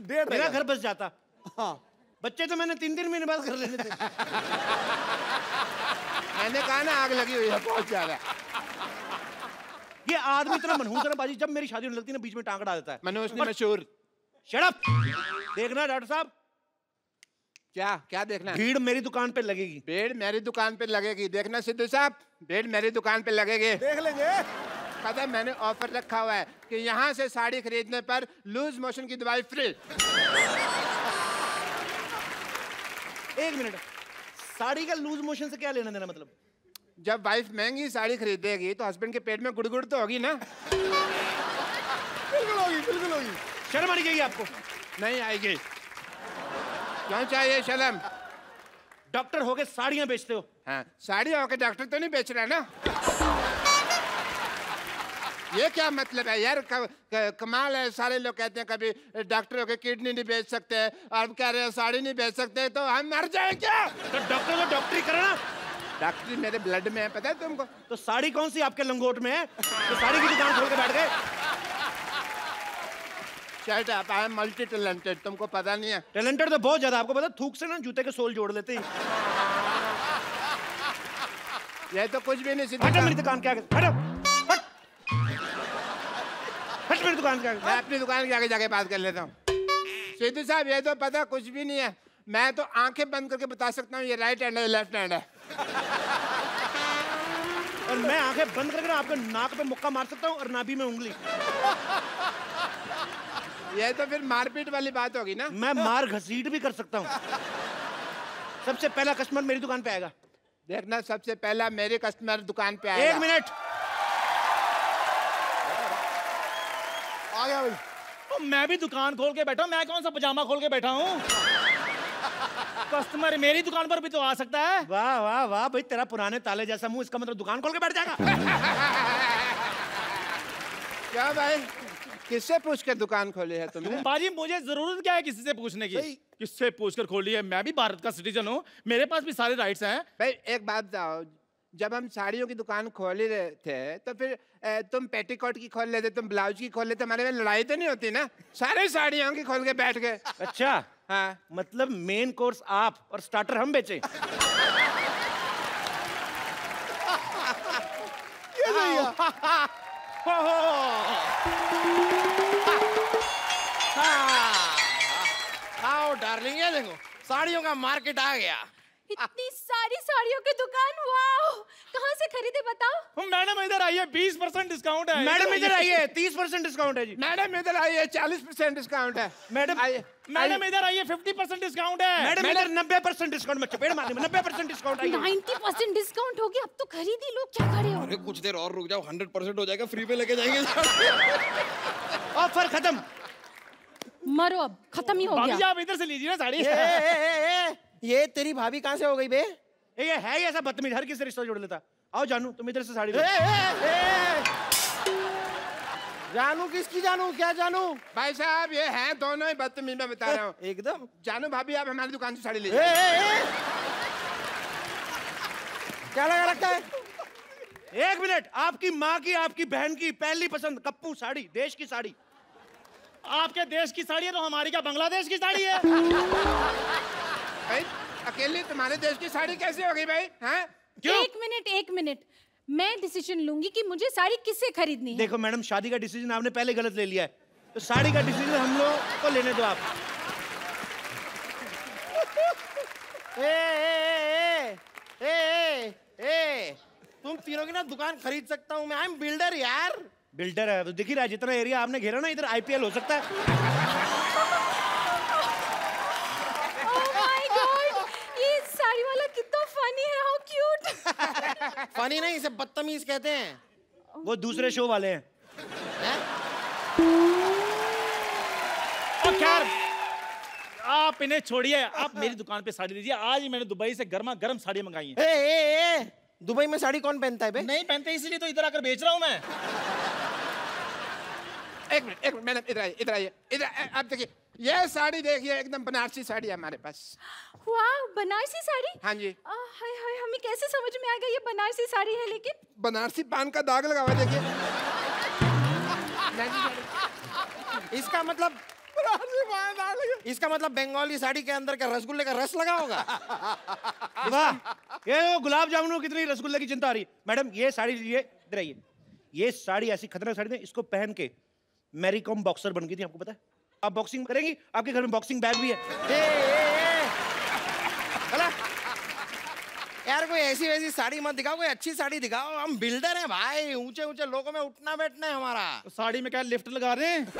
1.5 मेरा घर बस जाता। हाँ, बच्चे तो मैंने 3 महीने बाद कर लेने थे। मैंने कहा ना आग लगी हुई है बहुत ज्यादा। ये आदमी इतना मनहूस है ना बाजी, जब मेरी शादी होने लगती है ना बीच में टांग डाल देता है। मनोज ने मशहूर। Shut up. देखना डॉक्टर साहब, क्या क्या देखना? भीड़ मेरी दुकान पे लगेगी। भीड़ मेरी दुकान पे लगेगी। देखना सिद्धू साहब, भीड़ मेरी दुकान पे लगेगी। देख लेंगे। पता है मैंने ऑफर रखा हुआ है कि यहाँ से साड़ी खरीदने पर लूज मोशन की दवाई फ्री। एक मिनट, साड़ी का लूज मोशन से क्या लेना देना? मतलब जब वाइफ महंगी साड़ी खरीदेगी तो हस्बैंड के पेट में गुड़गुड़ तो होगी ना। बिल्कुल होगी, बिल्कुल होगी। शर्म आनी चाहिए आपको। नहीं आएगी। क्यों चाहिए शर्म? डॉक्टर होके साड़ियां बेचते हो। हाँ, साड़ी होके डॉक्टर तो नहीं बेच रहा ना। ये क्या मतलब है यार? कमाल है। सारे लोग कहते हैं कभी डॉक्टर होके किडनी नहीं बेच सकते, और कह रहे हैं साड़ी नहीं बेच सकते, तो हम मर जाए क्या? तो डॉक्टर को डॉक्टरी करना। डॉक्टरी मेरे ब्लड में है, पता है तुमको? तो साड़ी कौन सी आपके लंगोट में है तो साड़ी की दुकान खोल के बैठ गए? Shut up, I am multi talented. तुमको पता नहीं है? टैलेंटेड तो बहुत ज्यादा। आपको पता, थूक से ना जूते के सोल जोड़ लेते हैं। ये तो कुछ भी नहीं। हटो मेरी दुकान के आगे, हटो, हट मेरी दुकान के आगे। मैं अपनी दुकान के आगे जाके बात कर लेता हूँ। सिद्धू साहब, ये तो पता कुछ भी नहीं है। मैं तो आंखें बंद करके बता सकता हूँ ये राइट हैंड है, लेफ्ट हैंड है। और मैं आंखें बंद करके ना आपके नाक पे मुक्का मार सकता हूँ और नाभि में उंगली। ये तो फिर मारपीट वाली बात होगी ना। मैं मार घसीट भी कर सकता हूँ। सबसे पहला कस्टमर मेरी दुकान पे आएगा। देखना, सबसे पहला मेरे कस्टमर दुकान पे आएगा। 1 मिनट। आ गया भाई। तो मैं भी दुकान खोल के बैठा हूँ। मैं कौन सा पजामा खोल के बैठा हूँ? कस्टमर मेरी दुकान पर भी तो आ सकता है। वाह वाह वाह भाई, तेरा पुराने ताले जैसा मुंह, इसका मतलब दुकान खोल के बैठ जाएगा। क्या भाई, किससे पूछ के दुकान खोली है तुमने? बाजी मुझे जरूरत क्या है किसी से पूछने की? किससे पूछकर खोली है? मैं भी भारत का सिटीजन हूँ, मेरे पास भी सारे राइट्स हैं। भाई एक बात बताओ, जब हम साड़ियों की दुकान खोल ही रहे थे तो फिर तुम पेटीकोट की खोल लेते, तुम ब्लाउज की खोल लेते, हमारे में लड़ाई तो नहीं होती ना? सारे साड़ियों की खोल के बैठ गए। अच्छा, हाँ मतलब मेन कोर्स आप और स्टार्टर हम बेचे। आओ डार्लिंग, ये देखो साड़ियों का मार्केट आ गया। इतनी सारी साड़ियों की दुकान, वाओ! कहाँ से खरीदे बताओ? मैडम इधर आइए, 20% डिस्काउंट है। मैडम इधर आइए, 30% डिस्काउंट है जी। मैडम इधर आइए, 40% डिस्काउंट है। मैडम आइए, मैडम इधर आइए, 50% डिस्काउंट है। मैडम इधर 90% डिस्काउंट में चपेट मारने में 90% डिस्काउंट है। 90% डिस्काउंट हो गया, अब तो खरीद ही लो, क्या खड़े हो? अरे कुछ देर और रुक जाओ, 100% हो जाएगा, फ्री पे लेके जाएंगे। ऑफर खत्म। मरो अब, खत्म ही हो भाभी जी गया। आप इधर से लीजिए ना साड़ी। ये तेरी भाभी कहाँ से हो गई बे? ये है ही ऐसा बदतमीज, हर किसी से रिश्ता जोड़ लेता। आओ जानू, तुम इधर से साड़ी लो। जानू किसकी जानू? क्या जानू? भाई साहब ये हैं दोनों ही बदतमीज, मैं बता रहा हूँ। एकदम। जानू भाभी आप हमारी दुकान से साड़ी लीजिए। क्या लगा रखा है? एक मिनट, आपकी माँ की, आपकी बहन की पहली पसंद कप्पू साड़ी, देश की साड़ी। आपके देश की साड़ी है तो हमारी क्या बांग्लादेश की साड़ी है? भाई अकेले तुम्हारे देश की साड़ी कैसे हो गई भाई? हैं? क्यों? एक मिनट, मैं डिसीजन लूंगी कि मुझे साड़ी किससे खरीदनी है। देखो मैडम, शादी का डिसीजन आपने पहले गलत ले लिया है, तो साड़ी का डिसीजन हम लोग को लेने दो आप। तुम तीनों की ना दुकान खरीद सकता हूँ मैं। आई एम बिल्डर यार। बिल्डर है तो दिख ही रहा है, जितना एरिया आपने घेरा ना, इधर आईपीएल हो सकता है। Oh my God! ये साड़ी वाला कितना फनी है, हाउ क्यूट। फनी नहीं, इसे बदतमीज कहते हैं। वो दूसरे शो वाले हैं। और खैर आप इन्हें छोड़िए, आप मेरी दुकान पे साड़ी लीजिए। आज ही मैंने दुबई से गर्मा गर्म साड़ी मंगाई है। दुबई में साड़ी कौन पहनता है बे? नहीं पहनते इसलिए तो इधर आकर बेच रहा हूँ मैं। एक मिनट मैडम, इधर आइए, इधर आइए, इधर। आप देखिए ये साड़ी देखिए, एकदम बनारसी साड़ी है हमारे पास। वाह, बनारसी साड़ी? हाँ जी। हाय हाय, हमें कैसे समझ में आ गया ये बनारसी साड़ी है? लेकिन बनारसी पान का दाग लगा हुआ देखिए। इसका मतलब बंगाली साड़ी के अंदर का रसगुल्ले का रस लगा होगा। वाह, ये वो गुलाब जामुनों कितनी रसगुल्ले की चिंता आ रही है। मैडम ये साड़ी लीजिए, इधर आइए। ये साड़ी ऐसी खतरनाक साड़ी है, इसको पहन के मैरी कॉम बॉक्सर बन गई थी, आपको पता है? आप बॉक्सिंग करेंगी, आपके घर में बॉक्सिंग बैग भी है। यार कोई ऐसी वैसी साड़ी मत दिखाओ, कोई अच्छी साड़ी दिखाओ। हम बिल्डर हैं भाई, ऊंचे ऊंचे लोगों में उठना बैठना है हमारा। तो साड़ी में क्या लिफ्ट लगा रहे हैं?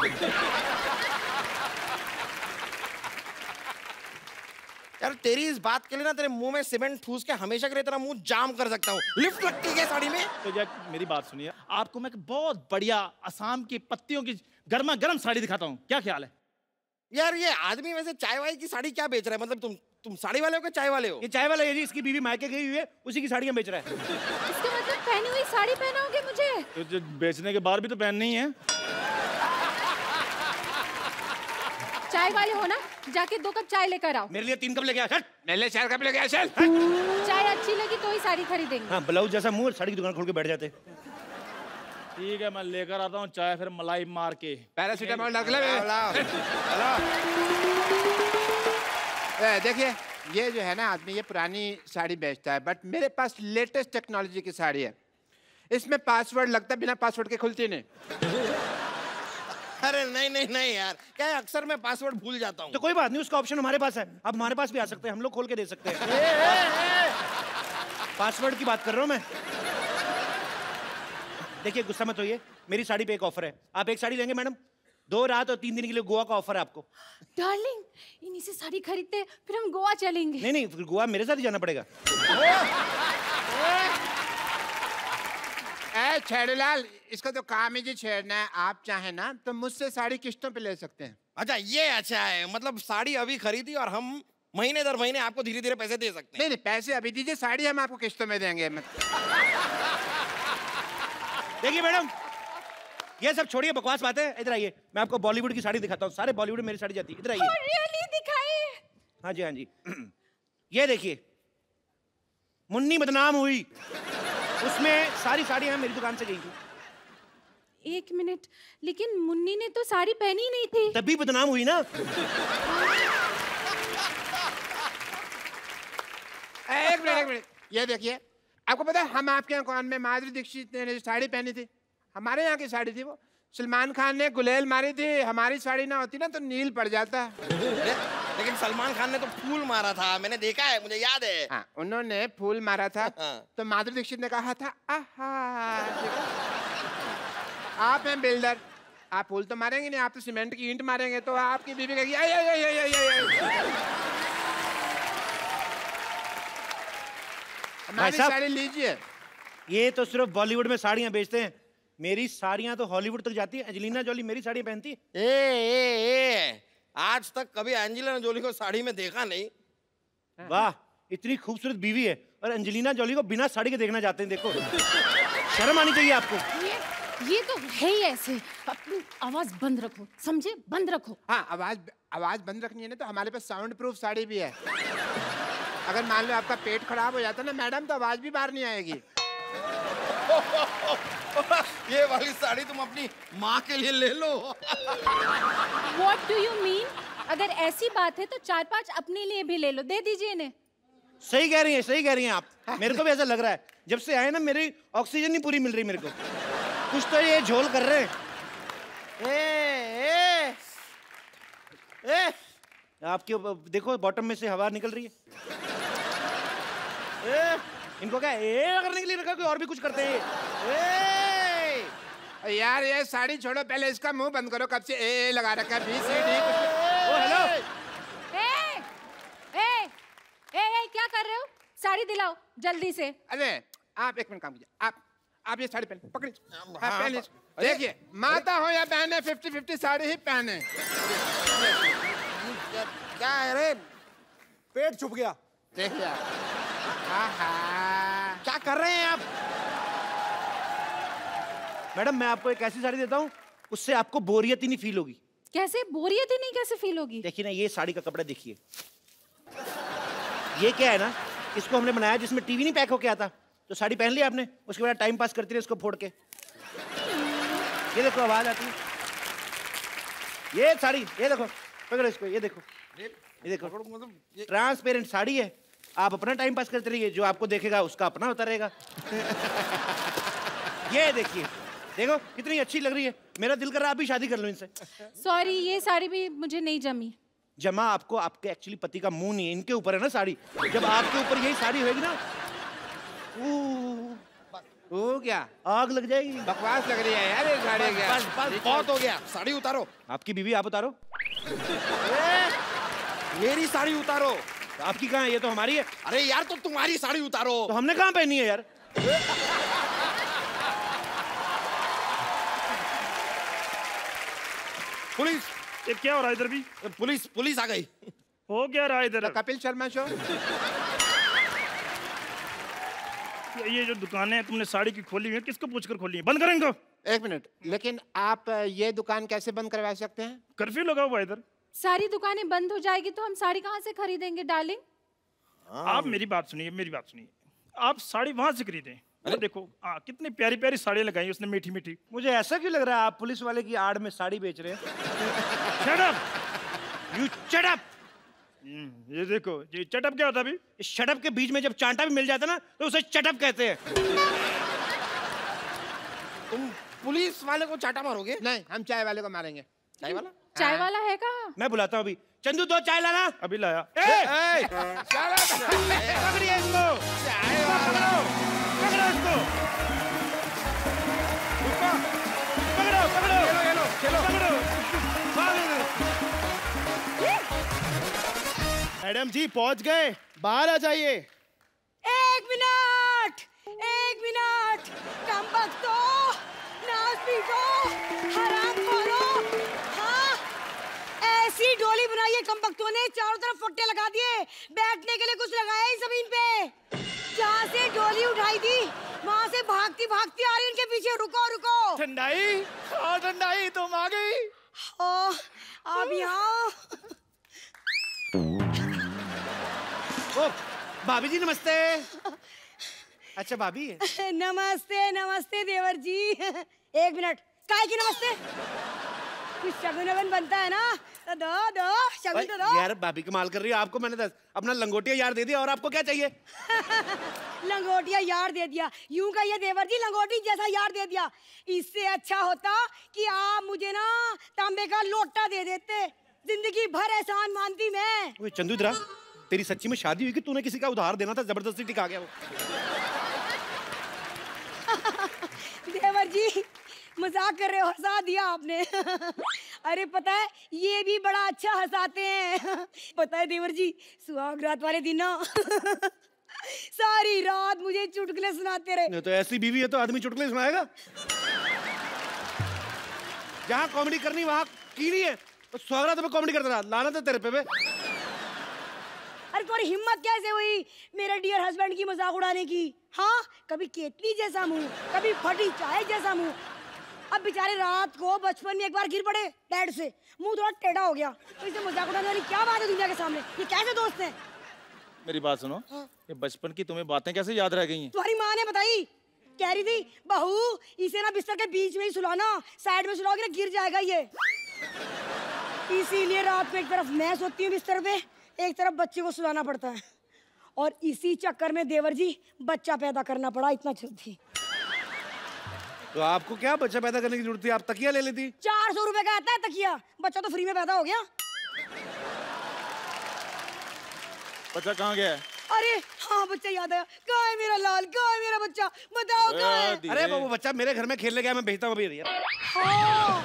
यार तेरी इस बात के लिए ना तेरे मुंह में सीमेंट ठूस के हमेशा के लिए तेरा मुंह जाम कर सकता हूँ। लिफ्ट लगती है क्या साड़ी में? तो यार मेरी बात सुनिए, आपको मैं एक बहुत बढ़िया असम की पत्तियों की गर्मा गर्म साड़ी दिखाता हूँ, क्या ख्याल है? यार ये आदमी वैसे चाय वाय की साड़ी क्या बेच रहा है? मतलब तुम साड़ी वाले हो कि चाय वाले हो? ये चाय वाला है जी, इसकी बीवी मायके गई हुई है, उसी की साड़ियां बेच रहा है। इसका मतलब पहनी हुई साड़ी पहनाओगे मुझे? तो जो बेचने के बाद भी तो पहननी ही है। चाय वाले हो ना, जाके 2 कप चाय लेकर आओ। मेरे लिए 3 कप लेके आ। चल। मेरे 4 कप लेके आ चल। चाय अच्छी लगी तो ही साड़ी खरीदेंगे। हाँ, ब्लाउज जैसा मुंह, साड़ी की दुकान खोल के बैठ जाते। ठीक है मैं लेकर आता हूँ चाय, फिर मलाई मार के। पैरासीटामोल देखिए ये जो है ना आदमी, ये पुरानी साड़ी बेचता है, बट मेरे पास लेटेस्ट टेक्नोलॉजी की साड़ी है। इसमें पासवर्ड लगता है, बिना पासवर्ड के खुलती नहीं। अरे नहीं यार, क्या है अक्सर मैं पासवर्ड भूल जाता हूँ। तो कोई बात नहीं, उसका ऑप्शन हमारे पास है, आप हमारे पास भी आ सकते हैं, हम लोग खोल के दे सकते हैं। पासवर्ड की बात कर रहा हूँ मैं। देखिए गुस्सा मत होइए, मेरी साड़ी पे एक ऑफर है। आप एक साड़ी लेंगे मैडम, 2 रात और 3 दिन के लिए गोवा का ऑफर है आपको। डार्लिंग, इन्हीं से साड़ी खरीदते फिर हम गोवा चलेंगे। नहीं, फिर गोवा मेरे साथ ही जाना पड़ेगा। छेड़ूलाल, इसका तो काम ही जी छेड़ना है। आप चाहे ना तो मुझसे साड़ी किस्तों पे ले सकते हैं। अच्छा ये अच्छा है, मतलब साड़ी अभी खरीदी और हम महीने दर महीने आपको धीरे धीरे पैसे दे सकते हैं। नहीं पैसे अभी दीजिए, साड़ी हम आपको किस्तों में देंगे। देखिए मैडम, ये सब छोड़िए, बकवास बातें। इधर आइए, मैं आपको बॉलीवुड की साड़ी दिखाता हूँ। सारे बॉलीवुड में मेरी साड़ी जाती है। इधर आइए। रियली दिखाइए। हाँ जी, हाँ जी। ये देखिए, मुन्नी बदनाम हुई, उसमें सारी साड़ियां मेरी दुकान से गई थी। एक मिनट, लेकिन मुन्नी ने तो साड़ी पहनी ही नहीं थी। तभी बदनाम हुई ना। एक मिनट, ये देखिए, आपको पता है हम आपके यहाँ कौन में माधुरी दीक्षित ने जो साड़ी पहनी थी, हमारे यहाँ की साड़ी थी वो। सलमान खान ने गुलेल मारी थी, हमारी साड़ी ना होती ना तो नील पड़ जाता। लेकिन सलमान खान ने तो फूल मारा था, मैंने देखा है, मुझे याद है। हाँ, उन्होंने फूल मारा था तो माधुरी दीक्षित ने कहा था आहा। आप हैं बिल्डर, आप फूल तो मारेंगे नहीं, आप तो सीमेंट की ईंट मारेंगे, तो आपकी बीवी कहेगी आई आई आई आई आई। हमारी साड़ी लीजिए। ये तो सिर्फ बॉलीवुड में साड़ियां बेचते हैं, मेरी साड़ियां तो हॉलीवुड तक जाती है। एंजेलिना जोली मेरी साड़ियां पहनती है। ए, आज तक कभी एंजेलिना जोली को साड़ी में देखा नहीं। वाह, इतनी खूबसूरत बीवी है और एंजेलिना जोली को बिना साड़ी के देखना चाहते हैं। देखो, शर्म आनी चाहिए आपको। ये तो है ही ऐसे। अपनी आवाज बंद रखो, समझे? बंद रखो। हाँ, आवाज बंद रखनी है ना, तो हमारे पास साउंड प्रूफ साड़ी भी है। अगर मान लो आपका पेट खराब हो जाता ना मैडम, तो आवाज भी बाहर नहीं आएगी। ये वाली साड़ी तुम अपनी माँ के लिए ले लो। What do you mean? अगर ऐसी बात है तो 4-5 अपने लिए भी ले लो, दे दीजिए इन्हें। सही कह रही हैं, सही कह रही हैं आप। मेरे को भी ऐसा लग रहा है, जब से आए ना मेरी ऑक्सीजन नहीं पूरी मिल रही मेरे को। कुछ तो ये झोल कर रहे हैं। आपके देखो बॉटम में से हवा निकल रही है। इनको क्या करने के लिए रखा, कोई और भी कुछ करते हैं। यार ये साड़ी छोड़ो, पहले इसका मुंह बंद करो। कब से ए लगा रखा है, BCD ओ हेलो, क्या कर रहे हो? साड़ी दिलाओ जल्दी से। अरे आप एक मिनट काम कीजिए, आप ये साड़ी पहने, पकड़िए। पहले देखिए, माता हो या बहने, 50-50 साड़ी ही पहने। क्या है रे? पेट छुप गया। देखिए क्या कर रहे हैं आप? मैडम मैं आपको एक ऐसी साड़ी देता हूँ, उससे आपको बोरियत ही नहीं फील होगी। कैसे बोरियत ही नहीं कैसे फील होगी? देखिए ना, ये साड़ी का कपड़ा देखिए। ये क्या है ना, इसको हमने बनाया जिसमें टीवी नहीं पैक होके आता, तो साड़ी पहन लिया आपने, उसके बाद टाइम पास करती रहे इसको फोड़ के। ये देखो आवाज आती है। ये साड़ी, ये देखो, पकड़ो इसको, ये देखो, ये देखो, ट्रांसपेरेंट साड़ी है। आप अपना टाइम पास करते रहिए, जो आपको देखेगा उसका अपना होता रहेगा। ये देखिए, देखो कितनी अच्छी लग रही है। मेरा दिल कर रहा है आप भी शादी कर लो इनसे। सॉरी, ये साड़ी भी मुझे नहीं जमी। जमा आपको आपके एक्चुअली पति का मुंह नहीं है, इनके ऊपर है ना साड़ी। जब आपके ऊपर यही साड़ी होगी ना, हो क्या, आग लग जाएगी। बकवास लग रही है यार ये साड़ी। बस बहुत हो गया, साड़ी उतारो। आपकी बीवी आप उतारो। मेरी साड़ी उतारो। आपकी कहाँ है? ये तो हमारी है। अरे यार, तो तुम्हारी साड़ी उतारो। तो हमने कहाँ पहनी है यार? पुलिस, ये क्या हो रहा है इधर भी? पुलिस आ गई। हो क्या रहा है इधर? कपिल शर्मा शो। ये जो दुकानें हैं तुमने साड़ी की खोली हुई है, किसको पूछकर खोली है? बंद करें इनको। एक मिनट, लेकिन आप ये दुकान कैसे बंद करवा सकते हैं? कर्फ्यू लगा हुआ है इधर। सारी दुकानें बंद हो जाएगी तो हम साड़ी कहाँ से खरीदेंगे डार्लिंग? आप मेरी बात सुनिए, मेरी बात सुनिए। आप साड़ी वहां से खरीदें। वो देखो कितनी प्यारी प्यारी साड़ियाँ लगाई उसने, मीठी मीठी। मुझे ऐसा क्यों लग रहा है आप पुलिस वाले की आड़ में साड़ी बेच रहे हैं? Shut up! You shut up! ये देखो, ये चटअप क्या होता है अभी? इस शटअप के बीच में जब चांटा भी मिल जाता ना, तो उसे चटअप कहते हैं। तुम पुलिस वाले को चाटा मारोगे? नहीं, हम चाय वाले को मारेंगे। चाय वाला? चाय वाला है कहाँ? मैं बुलाता हूँ अभी। चंदू 2 चाय लाना। अभी लाया। पकड़िए इसको, पकड़ो इसको, पकड़ो, चलो, मैडम जी पहुंच गए, बाहर आ जाइए। एक मिनट, कम बख्तो, नास्तिको, हरामखोरो। हाँ, ऐसी डोली बनाई है कम बख्तों ने, चारों तरफ फट्टे लगा दिए, बैठने के लिए कुछ लगाया ही जमीन पे। जहाँ से डोली उठाई थी, वहाँ से भागती भागती आ रही उनके पीछे हूँ, रुको रुको। ठंडाई, हाँ ठंडाई तुम आ गई। आप यहाँ। ओ भाभी जी नमस्ते। अच्छा भाभी है। नमस्ते नमस्ते देवर जी। एक मिनट, काय की नमस्ते? कुछ शगुन वगन बनता है ना, तो दो शगुन तो दो। यार भाभी कमाल कर रही है, आपको मैंने अपना लंगोटिया यार दे दिया और आपको क्या चाहिए? लंगोटिया यार दे दिया, यूं कहिए देवर जी, लंगोटी जैसा यार दे दिया। इससे अच्छा होता कि आप मुझे ना तांबे का लोटा दे देते, जिंदगी भर एहसान मानती मैं। ओए चंदू इधर आ, तेरी सच्ची में शादी हुई कि तूने किसी का उधार देना था, जबरदस्ती टिका गया वो? देवर जी मजाक कर रहे हो, हंसा दिया आपने। अरे पता है ये भी बड़ा अच्छा हंसाते हैं। पता है देवर जी, सुहाग रात वाले दिन ना सारी रात मुझे चुटकुले सुनाते रहे। तो ऐसी बीवी है तो आदमी चुटकुले सुनाएगा? जहाँ कॉमेडी करनी वहाँ की नहीं है, तो स्वागत में कॉमेडी करता रहा, लानत है तेरे पे बे। अरे तुम्हारी हिम्मत कैसे हुई मेरे डियर हस्बैंड की मजाक उड़ाने की? हाँ, कभी केतली जैसा मुंह, कभी फटी चाय जैसा मुंह। अब बेचारे रात को बचपन में एक बार गिर पड़े बेड से, मुंह थोड़ा टेढ़ा हो गया, तो इसे मजाक उड़ाने वाली क्या बात है दुनिया के सामने? ये कैसे दोस्त हैं? मेरी बात सुनो, ये बचपन की तुम्हें बातें कैसे याद रह गई हैं? तुम्हारी माँ ने बताई, कह रही थी बहू इसे ना बिस्तर के बीच में ही सुलाना, साइड में सुलाओगे ना गिर जाएगा ये। इसीलिए रात में एक तरफ मैं सोती हूँ बिस्तर पे, एक तरफ बच्चे को सुलाना पड़ता है, और इसी चक्कर में देवर जी बच्चा पैदा करना पड़ा इतना जल्दी। तो आपको क्या बच्चा पैदा करने की जरूरत थी, आप तकिया ले लेती। 400 रुपए का आता है तकिया, बच्चा तो फ्री में पैदा हो गया। बच्चा कहाँ गया है? अरे हाँ बच्चा याद आया, कहाँ है मेरा लाल, कहाँ है मेरा बच्चा, बताओ कहाँ है? अरे वो बच्चा मेरे घर में खेलने गया, मैं भेजता हूँ अभी। हाँ,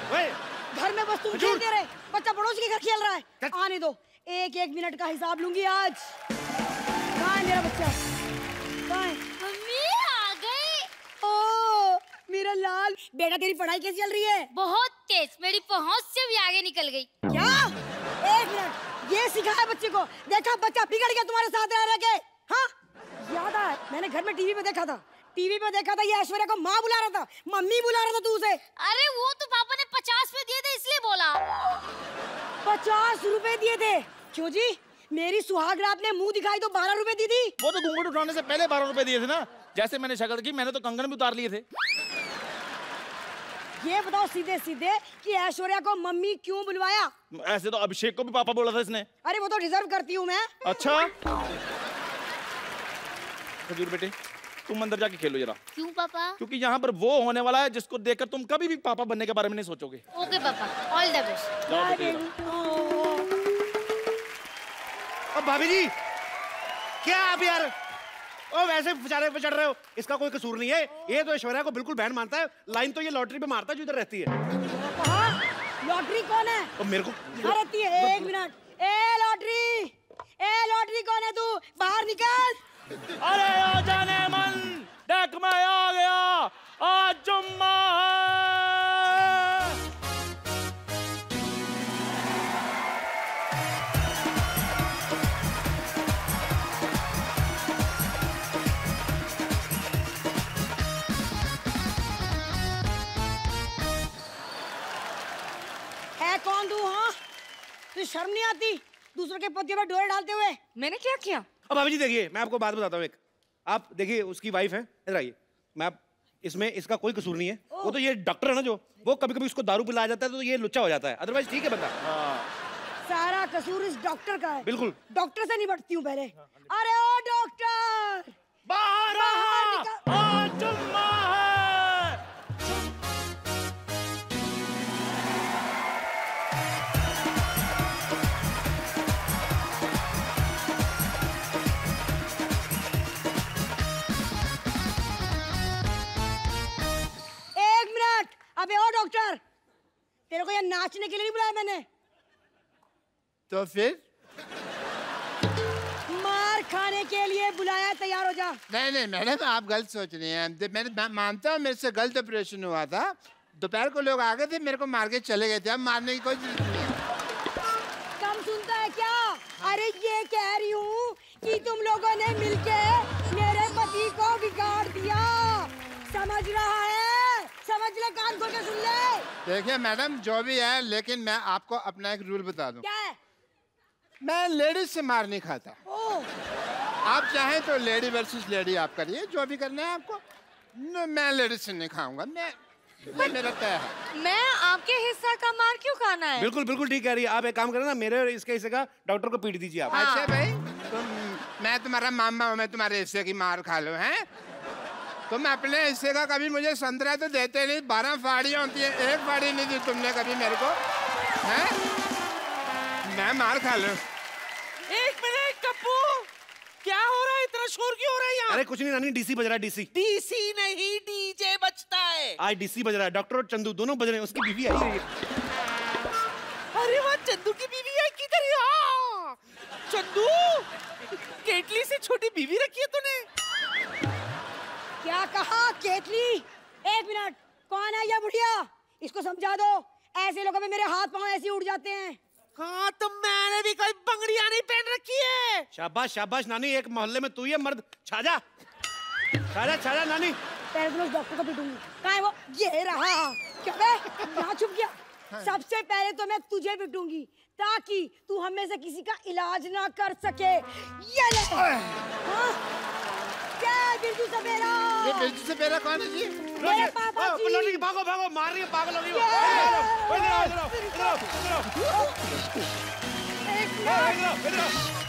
घर में बस तुम खेलते रहे, बच्चा पड़ोसी के घर खेल रहा है। आने दो, एक एक मिनट का हिसाब लूंगी आज। कहाँ है मेरा बच्चा, कहाँ है? मम्मी आ गई। ओ मेरा लाल बेटा, तेरी पढ़ाई कैसी चल रही है? बहुत तेज, मेरी पहुंच से भी आगे निकल गई। क्या? एक मिनट, ये सिखाया बच्चे को, देखा बच्चा बिगड़ गया तुम्हारे साथ रह के। हाँ याद है, मैंने घर में टीवी पे देखा था, ये ऐश्वर्या को माँ बुला रहा था, मम्मी बुला रहा था तू उसे। अरे वो तो पापा ने 50 में दिए थे इसलिए बोला। 50 रुपए दिए थे? क्यों जी, मेरी सुहाग रात ने मुंह दिखाई तो 12 रुपए दी थी। वो तो घूंघट उठाने से पहले 12 रुपए दिए थे ना। जैसे मैंने शक्ल की, मैंने तो कंगन भी उतार लिए थे। ये बताओ सीधे सीधे कि ऐश्वर्या को मम्मी क्यों बुलवाया? ऐसे तो अभिषेक को भी पापा बोला था इसने। अरे वो तो डिजर्व करती हूँ मैं। अच्छा खजूर बेटे, तुम अंदर जाके खेलो जरा। क्यों पापा? क्योंकि यहाँ पर वो होने वाला है जिसको देखकर तुम कभी भी पापा बनने के बारे में नहीं सोचोगे। ओके पापा, ऑल द बेस्ट। जाओ बेटे जरा। अब भाभी जी क्या आप यार, ओ वैसे बेचारे पे चढ़ रहे हो, इसका कोई कसूर नहीं है, ये तो ऐश्वर्या को बिल्कुल बैंड मानता है, लाइन तो ये लॉटरी पे मारता है जो इधर रहती है। लॉटरी कौन है? और मेरे को रहती है, एक मिनट, ए लॉटरी कौन है? तू बाहर निकल। अरे आ जाने मन, देख मैं आ गया, आज जुम्मा है। कौन तू? हाँ तुझे शर्म नहीं आती दूसरों के पतियों पर डोरे डालते हुए? मैंने क्या किया? अब भाभी जी देखिए, मैं आपको बात बताता हूँ एक, आप देखिए उसकी वाइफ है, इधर आइए, मैं इसमें इसका कोई कसूर नहीं है, वो तो ये डॉक्टर है ना जो, वो कभी कभी उसको दारू पिलाया जाता है तो ये लुच्चा हो जाता है, अदरवाइज ठीक है बंदा। सारा कसूर इस डॉक्टर का है। बिल्कुल। डॉक्टर से निपटती हूँ पहले। अरे ओ डॉक्टर, बाहर निकल। आज जुम्मा है। अबे ओ डॉक्टर, तेरे को यहाँ नाचने के लिए नहीं बुलाया मैंने। तो फिर? मार खाने के लिए बुलाया, तैयार हो जा। नहीं मैडम, आप गलत सोच रही हैं। मैं मानता हूँ मेरे से गलत ऑपरेशन हुआ था, दोपहर को लोग आ गए थे, मेरे को मार के चले गए थे, अब मारने की कोई जरूरत नहीं है। कम सुनता है क्या? अरे ये कह रही हूँ कि तुम लोगों ने मिलके मेरे पति को बिगाड़ दिया, समझ रहा है? देखिए मैडम, जो भी है, लेकिन मैं आपको अपना एक रूल बता दूं। क्या है? मैं लेडीज से मार नहीं खाता। आप चाहें तो लेडी वर्सेस लेडी आप करिए, जो भी करना है आपको। मैं लेडीज से नहीं खाऊंगा, मेरा तय है। मैं आपके हिस्सा का मार क्यों खाना है? बिल्कुल बिल्कुल ठीक कह रही है। आप एक काम करें ना, मेरे और इसके हिस्से का डॉक्टर को पीट दीजिए आप। अच्छा भाई, मैं तुम्हारा मामा हूँ, मैं तुम्हारे हिस्से की मार खा लूं, हैं? तुम अपने हिस्से का कभी मुझे संतरा तो देते नहीं। 12 फाड़ियाँ होती है, एक फाड़ी नहीं दी तुमने कभी मेरे को, हैं? मैं मार खा लूं। एक मिनट कप्पू, क्या हो रहा है? इतना शोर क्यों हो रहा है यहाँ? अरे कुछ नहीं नानी, डीसी बज रहा है, डीसी। डीसी नहीं, डीजे बजता है। आज डीसी बज रहा है, डॉक्टर और चंदू दोनों बज रहे हैं। उसकी बीवी आई है। अरे वाह, चंदू की बीवी है किधर? यहाँ चंदू, केटली से छोटी बीवी रखी है तूने? क्या कहा केतली? एक मिनट, कौन है ये बुढ़िया? इसको समझा दो। ऐसे लोगों में मेरे हाथ पांव ऐसे उड़ जाते हैं। हाँ, तो मैंने भी कोई बंगड़ियां नहीं पहन रखी है। शाबाश शाबाश नानी, एक मोहल्ले में तू ही है मर्द। छाजा छाजा छाजा नानी। पहले तो डॉक्टर को पीटूंगी। कहाँ है वो? ये रहा। क्या बे? यहाँ छुप गया। सबसे पहले तो मैं तुझे पीटूंगी ताकि तू हमें से किसी का इलाज ना कर सके। ये ले। हाँ? क्या बिरजू सपेरा? ये बिरजू सपेरा कौन है जी? मेरे पापा जी। भागो भागो, मार रही है, पागल हो गई वो। एक मिनट।